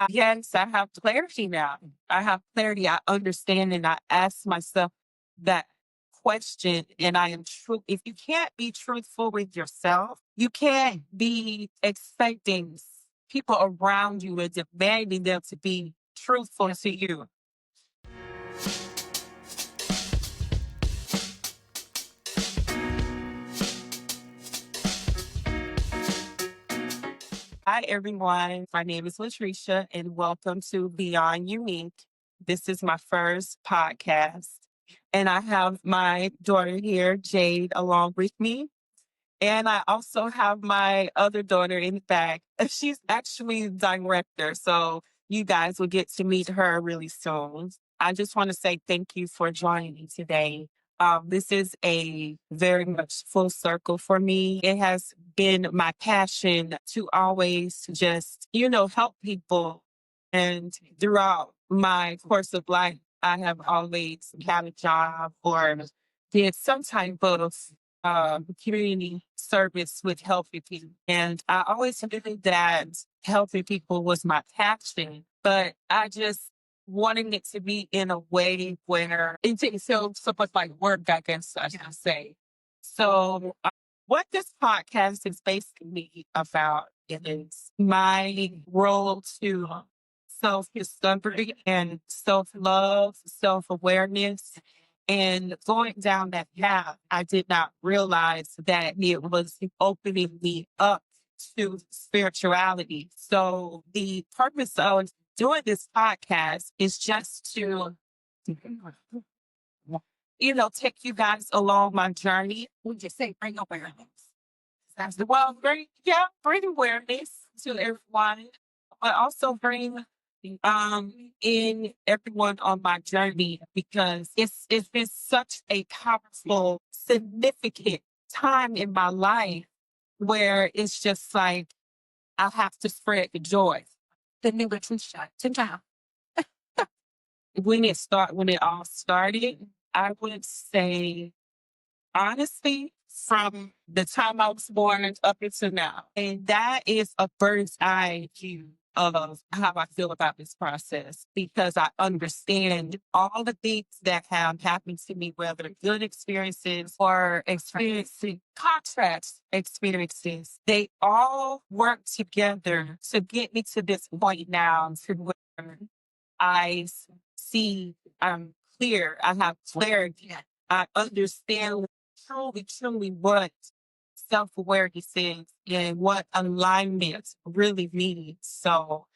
Yes, I have clarity now. I have clarity. I understand and I ask myself that question and I am true. If you can't be truthful with yourself, you can't be expecting people around you and demanding them to be truthful to you. Hi, everyone. My name is Latreisha, and welcome to Beyond Unique. This is my first podcast, and I have my daughter here, Jade, along with me. And I also have my other daughter in the back. She's actually the director, so you guys will get to meet her really soon. I just want to say thank you for joining me today. This is a very much full circle for me. It has been my passion to always just, help people. And throughout my course of life, I have always had a job or did some type of community service with helping people. And I always knew that helping people was my passion, but I just wanting it to be in a way where it takes so much like work, I guess I should say. So what this podcast is basically about is my role to self-discovery and self-love, self-awareness. And going down that path, I did not realize that it was opening me up to spirituality. So the purpose of doing this podcast is just to, take you guys along my journey. We just say bring awareness. Bring awareness to everyone, but also bring in everyone on my journey because it's been such a powerful, significant time in my life where it's just like I have to spread the joy. The new shot. When it all started, I would say honestly, from the time I was born up until now. And that is a bird's eye view of how I feel about this process because I understand all the things that have happened to me, whether good experiences or experiencing contrast experiences, they all work together to get me to this point now to where I see I'm clear, I have clarity, I understand truly what self-awareness is and what alignment really means. So,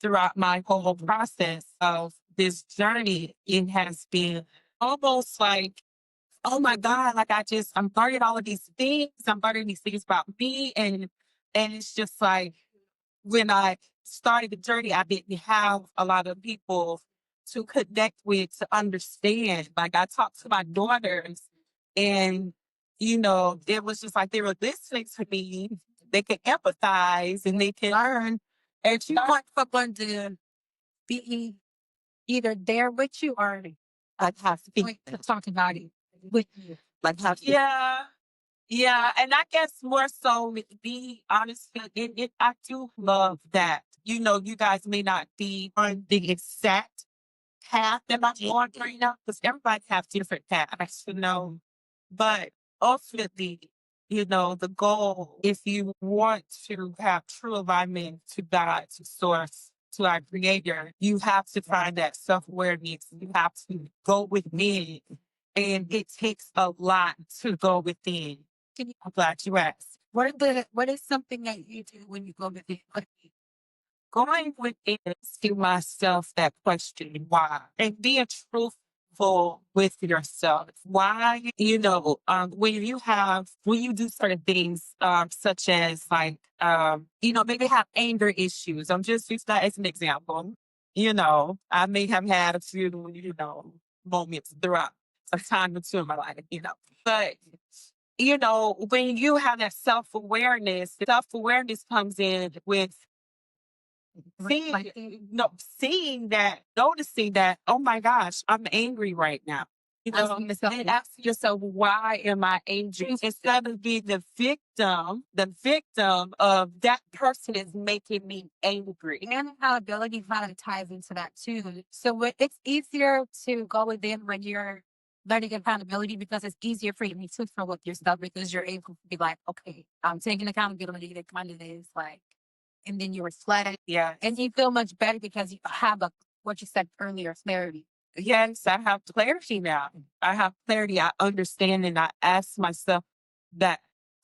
throughout my whole process of this journey, it has been almost like, oh my God, like I'm learning all of these things. I'm learning these things about me. And it's just like when I started the journey, I didn't have a lot of people to connect with to understand. Like I talked to my daughters and, it was just like they were listening to me. They could empathize and they can learn. And you want someone to be either there with you or like have to be talking about it with you. Like have to, yeah, and I guess more so, to be honest, I do love that. You guys may not be on the exact path that I'm on right now, because everybody have different paths, But ultimately, the goal, if you want to have true alignment to God, to Source, to our Creator, you have to find that self-awareness. You have to go within, and it takes a lot to go within. I'm glad you asked. What is something that you do when you go within? Going within, asking myself that question, why? And being truthful with yourself. Why, when you do certain things, such as like, maybe have anger issues. I'm just using that as an example. I may have had a few, moments throughout a time or two in my life, but when you have that self-awareness comes in with seeing that, noticing that, oh my gosh, I'm angry right now. And ask yourself, why am I angry? Instead of being the victim of that person is making me angry. And accountability kind of ties into that too. So it's easier to go within when you're learning accountability because it's easier for you to be truthful with yourself because you're able to be like, okay, I'm taking accountability. That kind of is like, and then you reflect. Yeah. And you feel much better because you have what you said earlier, clarity. Yes, I have clarity now. I have clarity. I understand and I ask myself that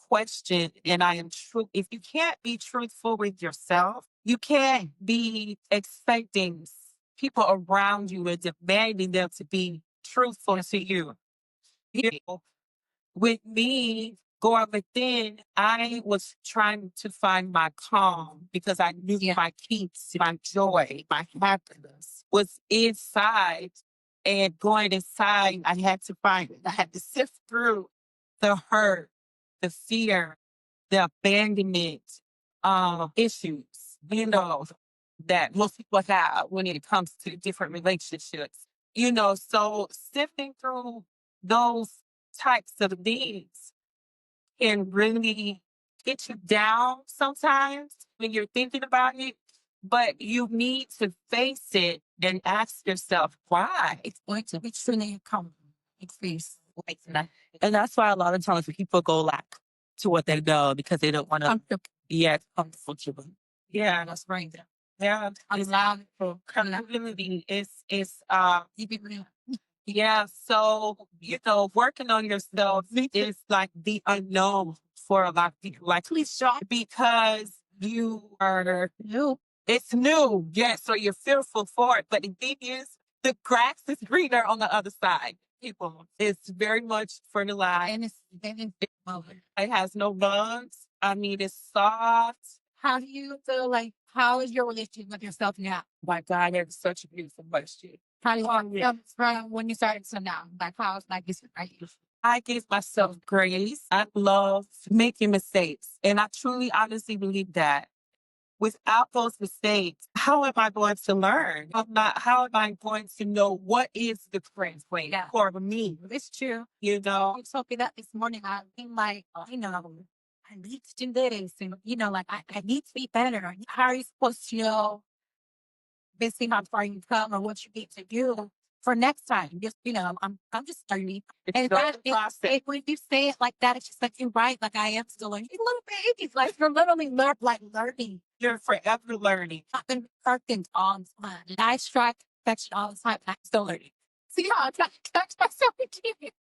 question and I am true. If you can't be truthful with yourself, you can't be expecting people around you and demanding them to be truthful to you. With me going within, I was trying to find my calm because I knew my peace, my joy, my happiness was inside. And going inside, I had to find it. I had to sift through the hurt, the fear, the abandonment issues, that most people have when it comes to different relationships. So sifting through those types of things can really get you down sometimes when you're thinking about it. But you need to face it and ask yourself why. It's going to be truly come. And that's why a lot of times people go like to what they know because they don't want to it's comfortable. Yeah, that's right. Yeah, it's for community. Yeah, so working on yourself is like the unknown for a lot of people. Like, please shop because you are new. It's new, yes. So you're fearful for it, but the thing is, the grass is greener on the other side. People, it's very much fertilized. And it has no bugs. I mean, it's soft. How do you feel like, how is your relationship with yourself now? My God, that's such a beautiful question. How do you feel from when you started to now? Like, how's like this? I give myself grace. I love making mistakes. And I truly, honestly believe that without those mistakes, how am I going to learn? How am I going to know what is the correct way for me? It's true. You told me that this morning. I've been like, I need to do this. And, like, I need to be better. How are you supposed to know basically how far you come or what you need to do for next time? Just, I'm just learning. And when you say it like that, it's just like, you're right. Like, I am still learning. You're little babies. Like, you're literally learning. You're forever learning. I've been perfect all the time. And I strive to perfection all the time. I'm still learning. See how I'm trying to catch myself again. It's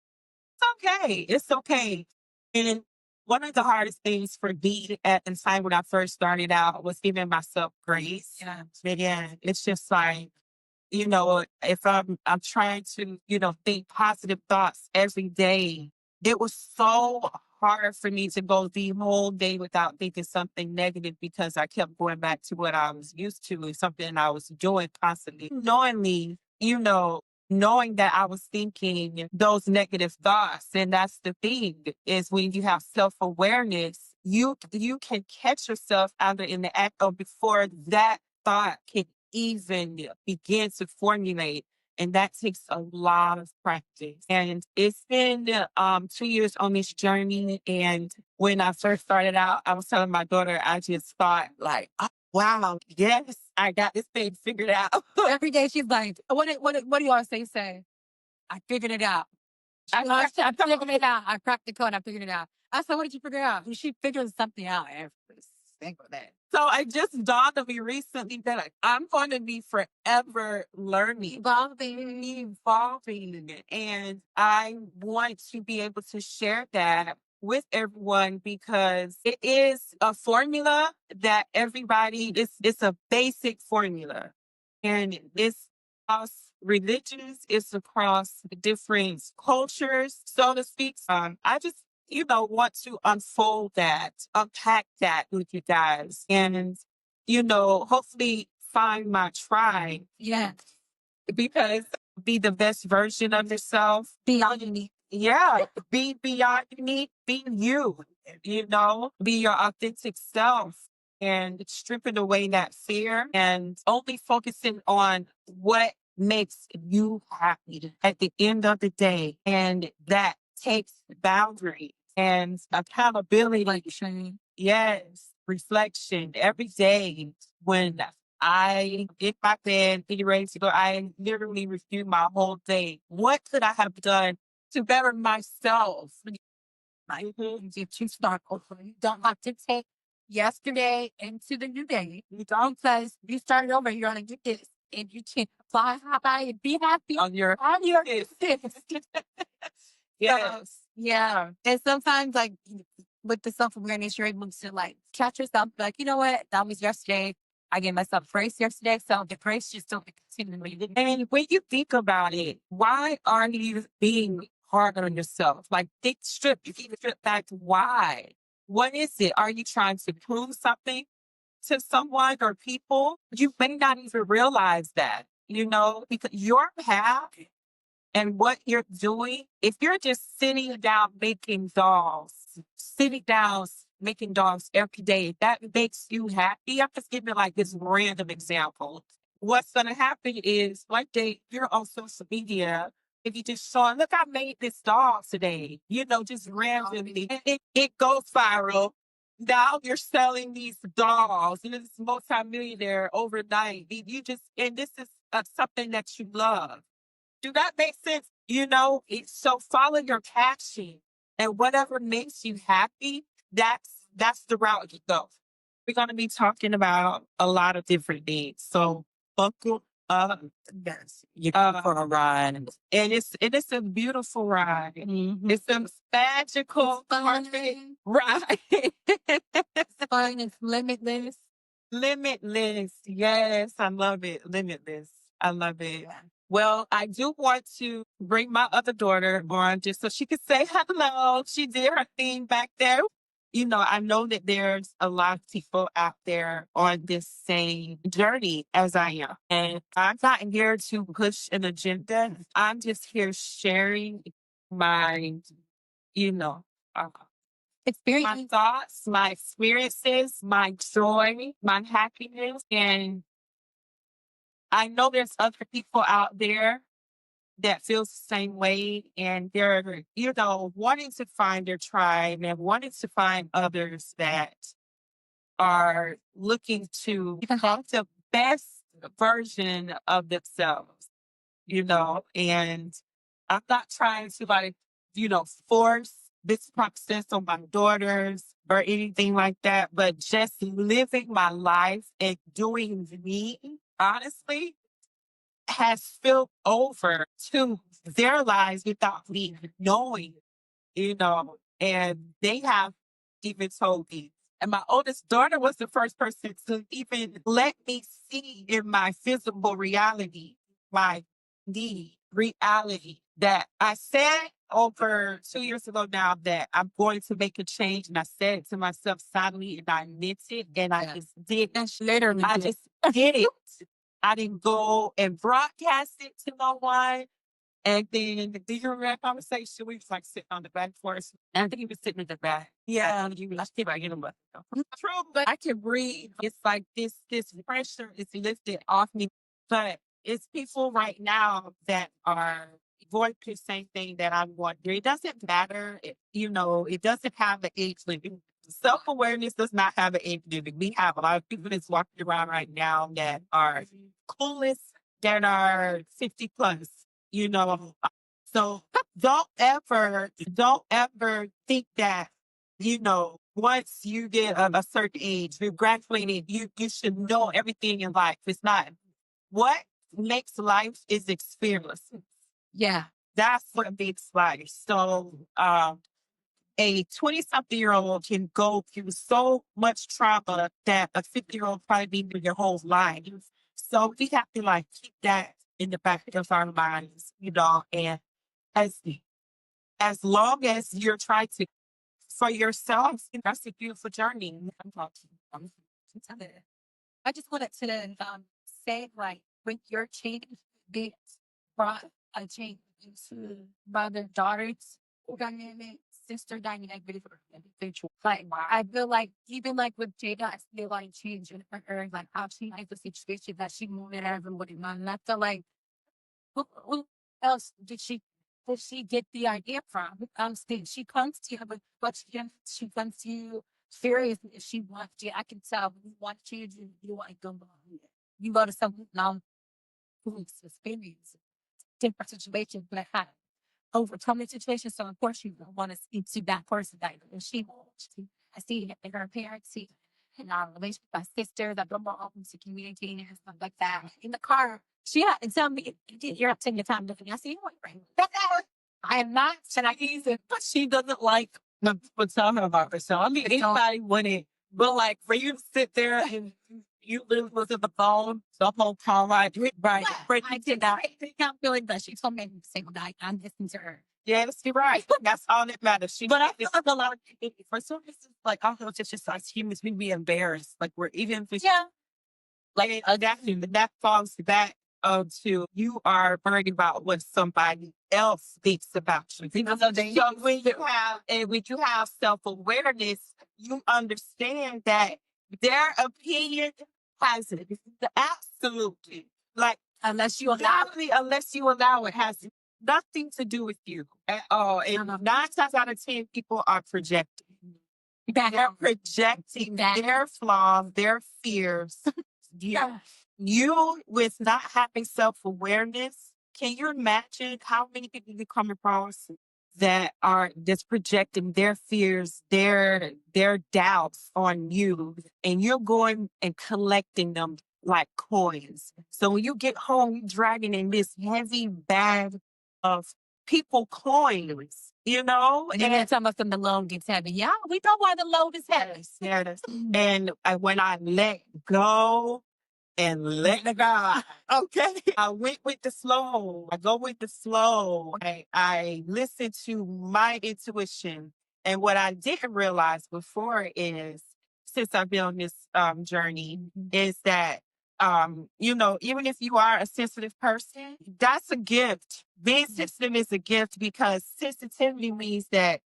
okay. It's okay. And one of the hardest things for me at the time when I first started out was giving myself grace. Yeah. It's just like, if I'm trying to, think positive thoughts every day, it was so hard for me to go the whole day without thinking something negative because I kept going back to what I was used to and something I was doing constantly. Knowingly, knowing that I was thinking those negative thoughts. And that's the thing is when you have self-awareness, you can catch yourself either in the act or before that thought can even begin to formulate. And that takes a lot of practice. And it's been 2 years on this journey. And when I first started out, I was telling my daughter, I just thought like, oh, wow, yes, I got this thing figured out. Every day she's like, what do you always say? I figured it out. I figured it out. I cracked the code. I figured it out. I said, what did you figure out? She figured something out. Think of that. So it just dawned on me recently that I'm going to be forever learning, evolving. And I want to be able to share that with everyone because it is a formula that it's a basic formula. And it's across religions, it's across different cultures, so to speak. I just want to unfold that, unpack that with you guys and, hopefully find my tribe. Yeah. Because be the best version of yourself. Beyond unique. Yeah. Be beyond unique. Be you, be your authentic self and stripping away that fear and only focusing on what makes you happy at the end of the day. And that takes boundaries and accountability. Reflection. Yes, reflection every day when I get my bed, get ready to go. I literally review my whole day. What could I have done to better myself? Like, if you start over, you don't have to take yesterday into the new day. You don't, because you started over, you're going to do this. And you can fly high and be happy On your yes. yes. Yeah. And sometimes, like, with the self awareness, you're able to, like, catch yourself, like, you know what? That was yesterday. I gave myself grace yesterday. So the grace just don't continue. And when you think about it, why are you being hard on yourself? Like, you keep it stripped back to why. What is it? Are you trying to prove something to someone or people? You may not even realize that, because your path and what you're doing, if you're just sitting down making dolls every day, that makes you happy. I'm just giving like this random example. What's going to happen is one day you're on social media. If you just saw, look, I made this doll today, just randomly, and it goes viral. Now you're selling these dolls, this multimillionaire overnight. And this is something that you love. Do that make sense? So follow your passion and whatever makes you happy, that's the route you go. We're going to be talking about a lot of different things. So buckle up. Yes. You're for a ride. And it's a beautiful ride. It's a magical perfect ride. Fun is limitless. Limitless. Yes, I love it. Limitless. I love it. Well, I do want to bring my other daughter on just so she could say hello. She did her thing back there. I know that there's a lot of people out there on this same journey as I am. And I'm not here to push an agenda. I'm just here sharing my, you know, uh, my Experience. thoughts, my experiences, my joy, my happiness. And I know there's other people out there that feels the same way, and they're, wanting to find their tribe and wanting to find others that are looking to become the best version of themselves, and I'm not trying to force this process on my daughters or anything like that, but just living my life and doing me, honestly, has spilled over to their lives without me knowing, and they have even told me. And my oldest daughter was the first person to even let me see in my physical reality, my the reality that I said over 2 years ago now that I'm going to make a change. And I said it to myself silently and I meant it. And I just did. Literally. I just did it. I didn't go and broadcast it to no one. And then do you remember that conversation? We was like sitting on the back porch. And I think he was sitting in the back. Yeah, you I see I get him. True, but I can breathe. It's like this pressure is lifted off me. But it's people right now that are going through the same thing that I'm going through. It doesn't matter. It doesn't have an age limit. Self-awareness does not have an age limit. We have a lot of people that's walking around right now that are clueless, that are 50 plus, you know. So don't ever think that, once you get a certain age, you're graduating, you should know everything in life. It's not. What makes life is experience. Yeah. That's what makes life. So a 20-something-year-old can go through so much trauma that a 50-year-old probably been through your whole life. So we have to keep that in the back of our minds, and as as long as you're trying to for yourself, that's a beautiful journey. I just wanted to say, like, with your change, it brought a change to mother daughters dynamic, sister dynamic. Like, I feel like even like with Jada, I feel like change in her, like how she handles the situation that she moved in everybody. And I feel like who else did she get the idea from? Who else did she comes to you, but she comes to you serious if she wants you. I can tell when you want you to you want to go. You go to some who's experienced different situations, but have overcome the situation. So of course you don't want to speak to that person that she wants to. I see it in her parents, see it in our relationship with my sister, that we're more open to communicating and stuff like that. In the car, she had to tell me, you're not taking your time looking. I see you right. I am not, and I use it, but she doesn't like to tell her about herself. I mean, anybody wouldn't, but like for you to sit there and you literally was in the phone the whole call ride, right? But I did not. I did not feel like that. She told me to say goodnight. I'm listening to her. Yes, you're right. That's all that matters. But I feel like a lot of people, for some reason, like I don't know, it's just us humans, we be embarrassed. Like we're even if it's like that falls back to you are worried about what somebody else thinks about you. So when you have self-awareness, you understand that their opinion has it. Absolutely. Like unless you allow it, has nothing to do with you at all. And 9 times out of 10 people are projecting. They're projecting their flaws, their fears. Yeah. You with not having self-awareness, can you imagine how many people you come across that are just projecting their fears, their doubts on you, and you're going and collecting them like coins. So when you get home, you're dragging in this heavy bag of people coins, and then some of them the load gets heavy. Yeah, we know why the load is heavy. Yes. And when I let go and let the God. Okay. I went with the flow. I go with the flow. I listen to my intuition. And what I didn't realize before is, since I've been on this journey, is that even if you are a sensitive person, that's a gift. Being sensitive is a gift because sensitivity means that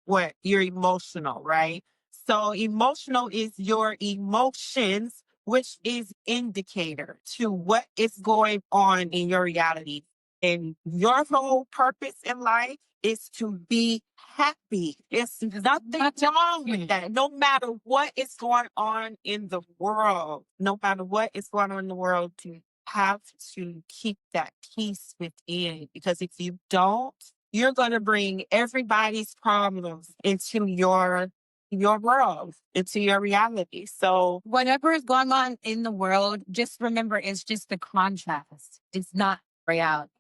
you're emotional, right? So emotional is your emotions, which is indicator to what is going on in your reality. And your whole purpose in life is to be happy. It's nothing wrong with that. No matter what is going on in the world, no matter what is going on in the world, you have to keep that peace within. Because if you don't, you're going to bring everybody's problems into your world, into your reality. So whatever is going on in the world, just remember it's just a contrast. It's not reality.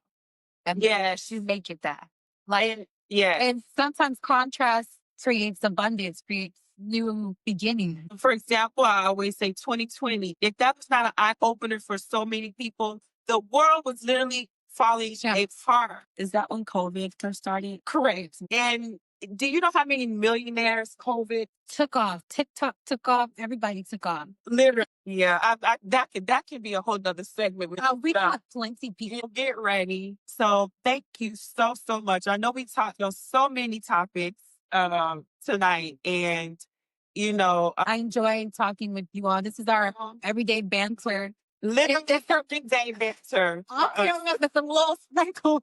And you make it that. And sometimes contrast creates abundance, creates new beginning. For example, I always say 2020. If that was not an eye opener for so many people, the world was literally falling apart. Is that when COVID first started? Correct. And do you know how many millionaires COVID took off? TikTok took off. Everybody took off. Literally. Yeah. That can be a whole nother segment. We got plenty of people. Get ready. So thank you so much. I know we talked on so many topics tonight, and I enjoy talking with you all. This is our everyday banter. Literally everyday banter. It's a little sprinkle.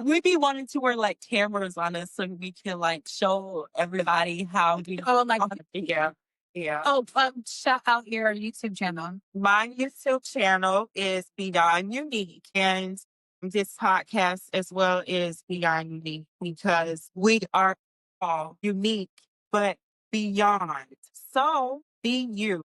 We be wanting to wear like cameras on us so we can like show everybody how we. Oh, like yeah. Oh, shout out your YouTube channel. My YouTube channel is Beyond Unique, and this podcast as well is Beyond Unique because we are all unique, but beyond. So be you.